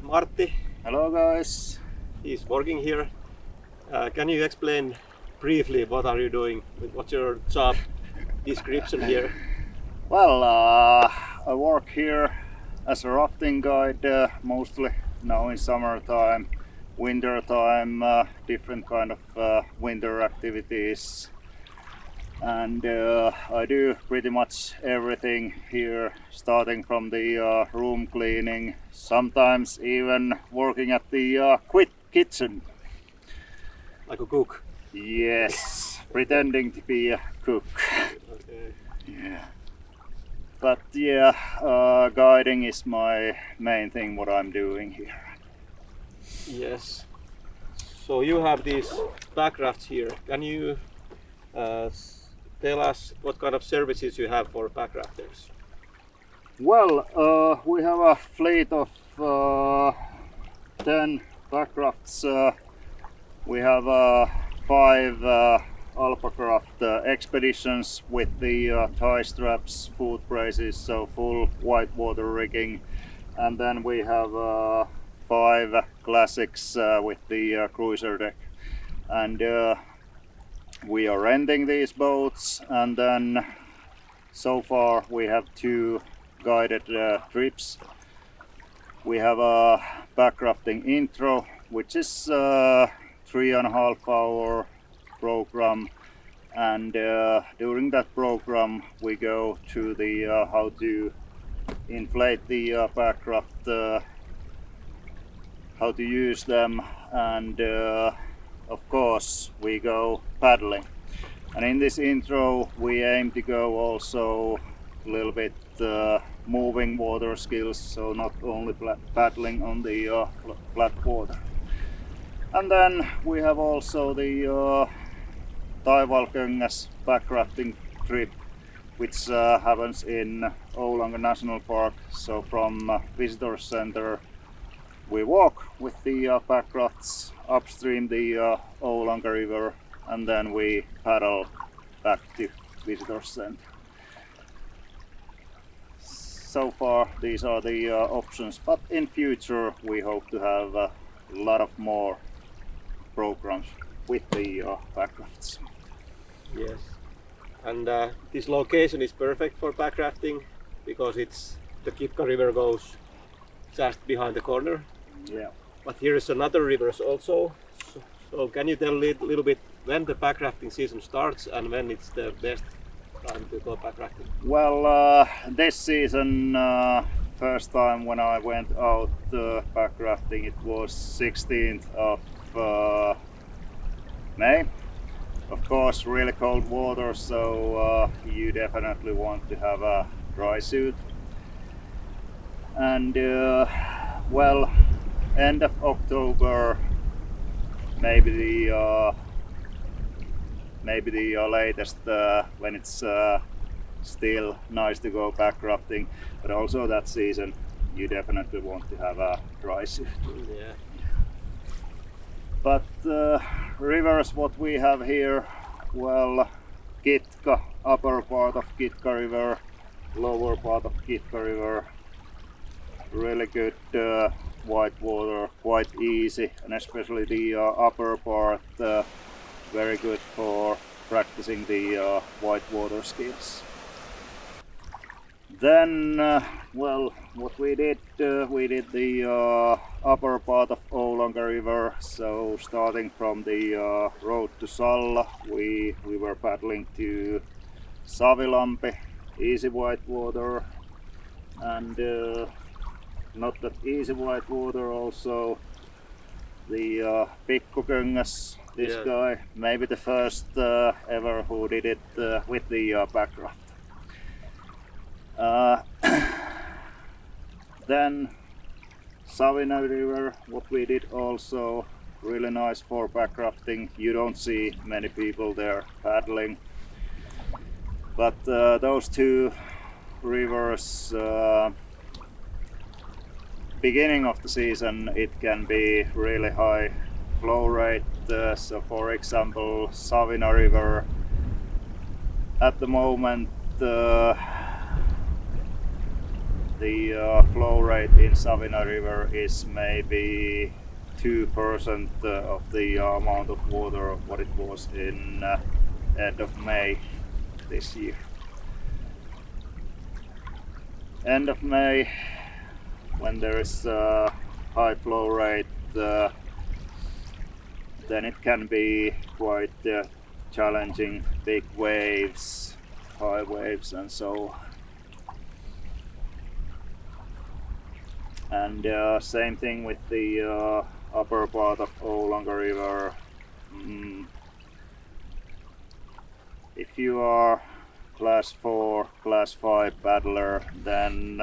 Martti. Hello guys. He's working here. Can you explain briefly what are you doing? What's your job description here? Well, I work here as a rafting guide, mostly now in summertime, winter time, different kind of winter activities. And I do pretty much everything here, starting from the room cleaning, sometimes even working at the kitchen. Like a cook? Yes, pretending to be a cook. Okay. Yeah. But yeah, guiding is my main thing, what I'm doing here. Yes. So you have these backrafts here. Can you tell us what kind of services you have for backrafters? Well, we have a fleet of 10 backrafts. We have 5 Alpacraft expeditions with the tie straps, foot braces, so full whitewater rigging. And then we have 5 classics with the cruiser deck. And we are renting these boats, and then so far we have 2 guided trips. We have a backrafting intro, which is 3.5 hour program, and during that program we go to the how to inflate the backraft, how to use them, and of course we go paddling. And in this intro we aim to go also a little bit moving water skills, so not only paddling on the flat water. And then we have also the Taivalköngas backrafting trip, which happens in Oulangan National Park. So from visitor center we walk with the backrafts upstream the Oulangan River, and then we paddle back to visitor center. So far these are the options, but in future we hope to have a lot of more programs with the backrafts. Yes. And this location is perfect for backrafting because the Kitka River goes just behind the corner. Yeah. But here is another river also. So can you tell a little bit when the backrafting season starts and when it's the best time to go backrafting? Well, this season, first time when I went out backrafting, it was 16th of May. Of course, really cold water, so you definitely want to have a dry suit. And well, end of October, maybe the latest when it's still nice to go backrafting, but also that season you definitely want to have a dry suit. Yeah. But rivers what we have here, well, Kitka, upper part of Kitka River, lower part of Kitka River, really good white water, quite easy, and especially the upper part very good for practicing the whitewater skills. Then, well, what we did the upper part of Oulangan River. So starting from the road to Salla, we were paddling to Savilampi, easy whitewater, and not that easy whitewater also. The Pikkuköngas, this guy, maybe the first ever who did it with the backraft. Then Savina River, what we did also, really nice for backrafting. You don't see many people there paddling, but those 2 rivers, beginning of the season it can be really high flow rate. So for example, Savina River at the moment the flow rate in Savina River is maybe 2% of the amount of water of what it was in end of May this year. End of May, when there is high flow rate, then it can be quite challenging, big waves, high waves and so on. And same thing with the upper part of Oulanka River. If you are class 4, class 5 paddler, then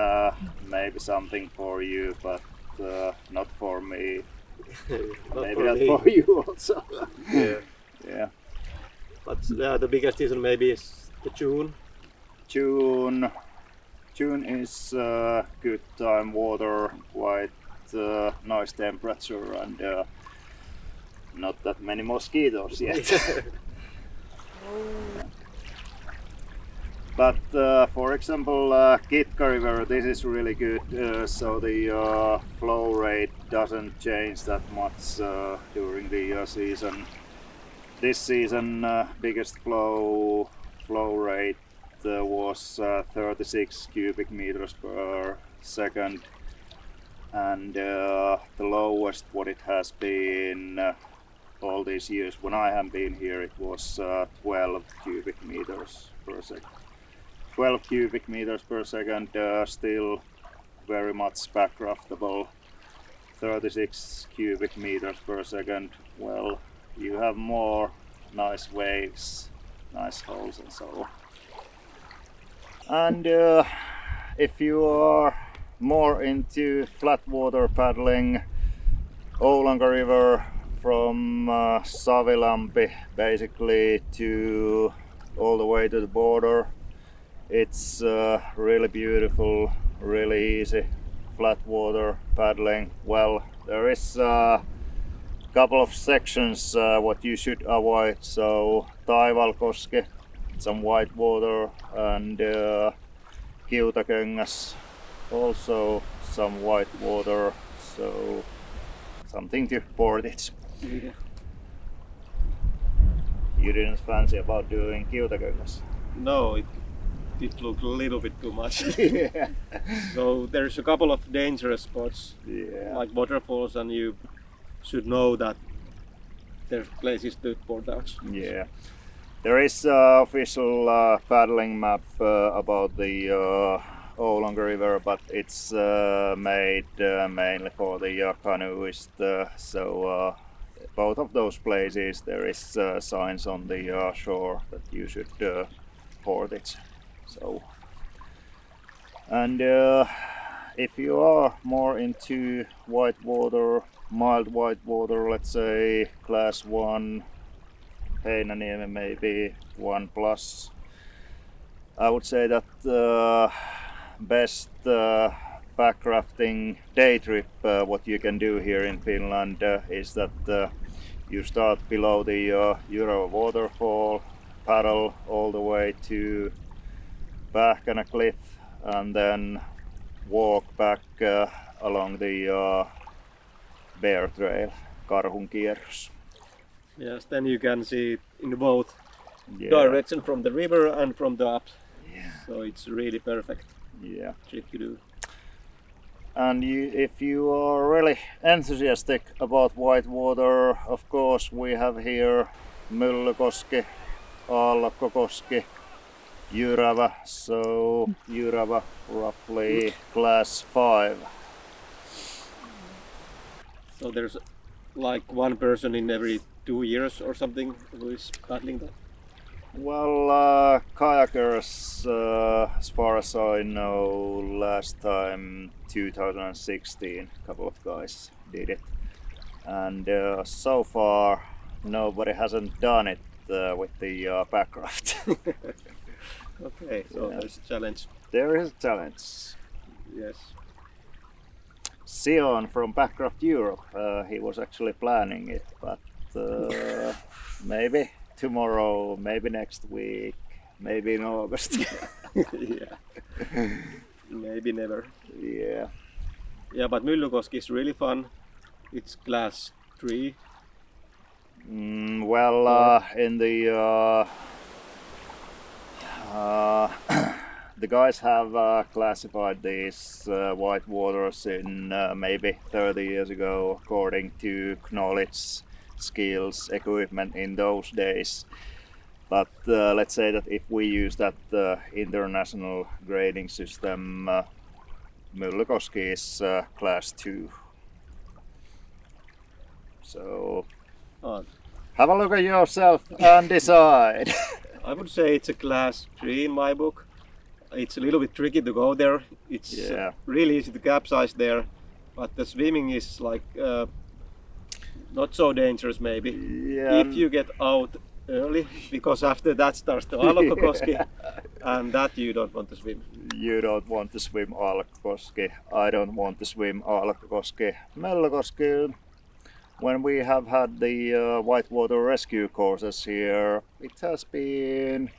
maybe something for you, but not for me. Maybe not for you also. Yeah. Yeah. But the biggest season maybe is the June. June is good time, water, quite nice temperature and not that many mosquitoes yet. But for example, Kitka River, this is really good, so the flow rate doesn't change that much during the season. This season, biggest flow rate was 36 cubic meters per second, and the lowest what it has been all these years when I have been here, it was 12 cubic meters per second. 12 cubic meters per second, still very much backraftable. 36 cubic meters per second, well, you have more nice waves, nice holes and so on. And if you are more into flat water paddling, Oulanka River from Savilampi basically to all the way to the border, it's really beautiful, really easy flat water paddling. Well, there is a couple of sections what you should avoid, so Taivalkoski, some white water, and Kiutaköngäs, also some white water, so something to Portage. Yeah. You didn't fancy about doing Kiutaköngäs? No, it looked a little bit too much. Yeah. So there's a couple of dangerous spots, Yeah. like waterfalls, and you should know that there's places to port out. Yeah. There is an official paddling map about the Oulanka River, but it's made mainly for the canoeist. So both of those places there is signs on the shore that you should portage. So, and if you are more into white water, mild white water, let's say class 1, Heinäniemi maybe 1+, I would say that best backrafting day trip what you can do here in Finland is that you start below the Jurava waterfall, paddle all the way to Pähkänä cliff, and then walk back along the bear trail, Karhun kierros. Yes, then you can see it in both Yeah. direction, from the river and from the up. Yeah. So it's really perfect Yeah. trip to do. And if you are really enthusiastic about white water, of course we have here Myllykoski, Aallokkokoski, Jurava, so Jurava roughly class 5. So there's like one person in every 2 years or something who is paddling that. Well, kayakers, as far as I know, last time 2016, a couple of guys did it, and so far nobody hasn't done it with the backraft. Okay, so Yeah. there's a challenge. There is a challenge. Yes. Sion from Backraft Europe, he was actually planning it, but maybe tomorrow, maybe next week, maybe in August. Yeah. maybe never. Yeah. Yeah, but Myllykoski is really fun. It's class 3. Well, in the the guys have classified these white waters in maybe 30 years ago according to knowledge, skills, equipment in those days. But let's say that if we use that international grading system, Myllykoski is class 2. So Oh, have a look at yourself and decide. I would say it's a class 3 in my book. It's a little bit tricky to go there. It's Yeah. really easy to capsize there, but the swimming is like not so dangerous maybe. Yeah. If you get out early, because after that starts the Alokkokoski, and that you don't want to swim. You don't want to swim Alkkoski. I don't want to swim Alkkoski. Myllykoski, when we have had the whitewater rescue courses here, it has been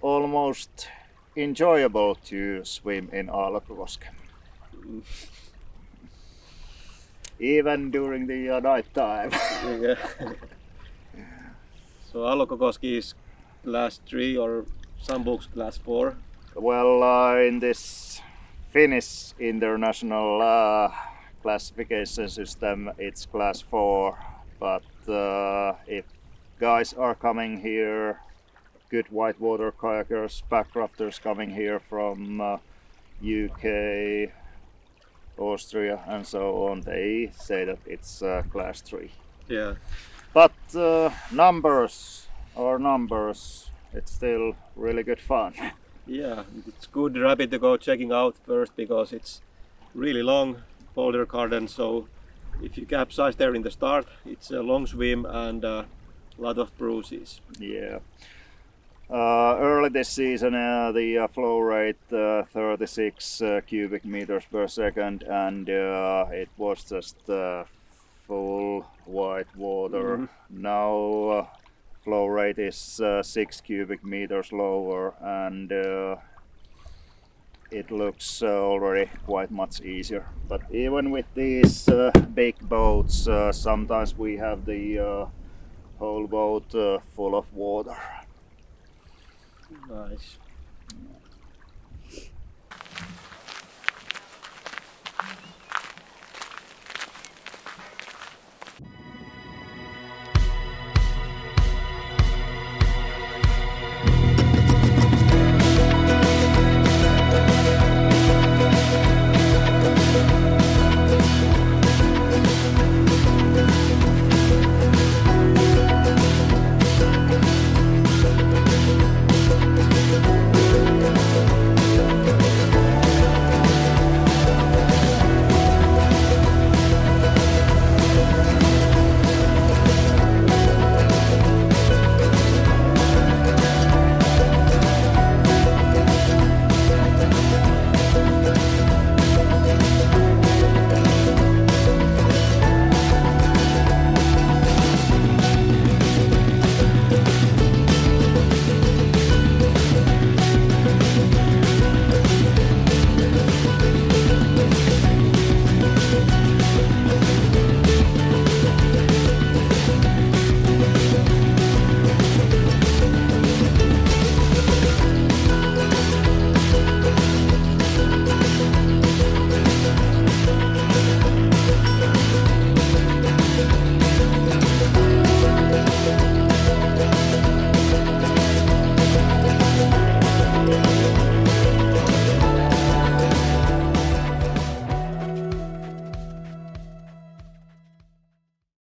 almost enjoyable to swim in Alkkoski. Even during the night time. Yeah. So Alokkokoski is class 3 or some books class 4. Well, in this Finnish international classification system, it's class 4. But if guys are coming here, good whitewater kayakers, backcrafters coming here from UK, Austria, and so on, they say that it's class 3. Yeah. But numbers are numbers. It's still really good fun. Yeah, it's good rapid to go checking out first because it's really long boulder garden. So if you capsize there in the start, it's a long swim and a lot of bruises. Yeah. Early this season, the flow rate 36 cubic meters per second, and it was just full white water. Now flow rate is 6 cubic meters lower, and it looks already quite much easier. But even with these big boats, sometimes we have the whole boat full of water. Nice.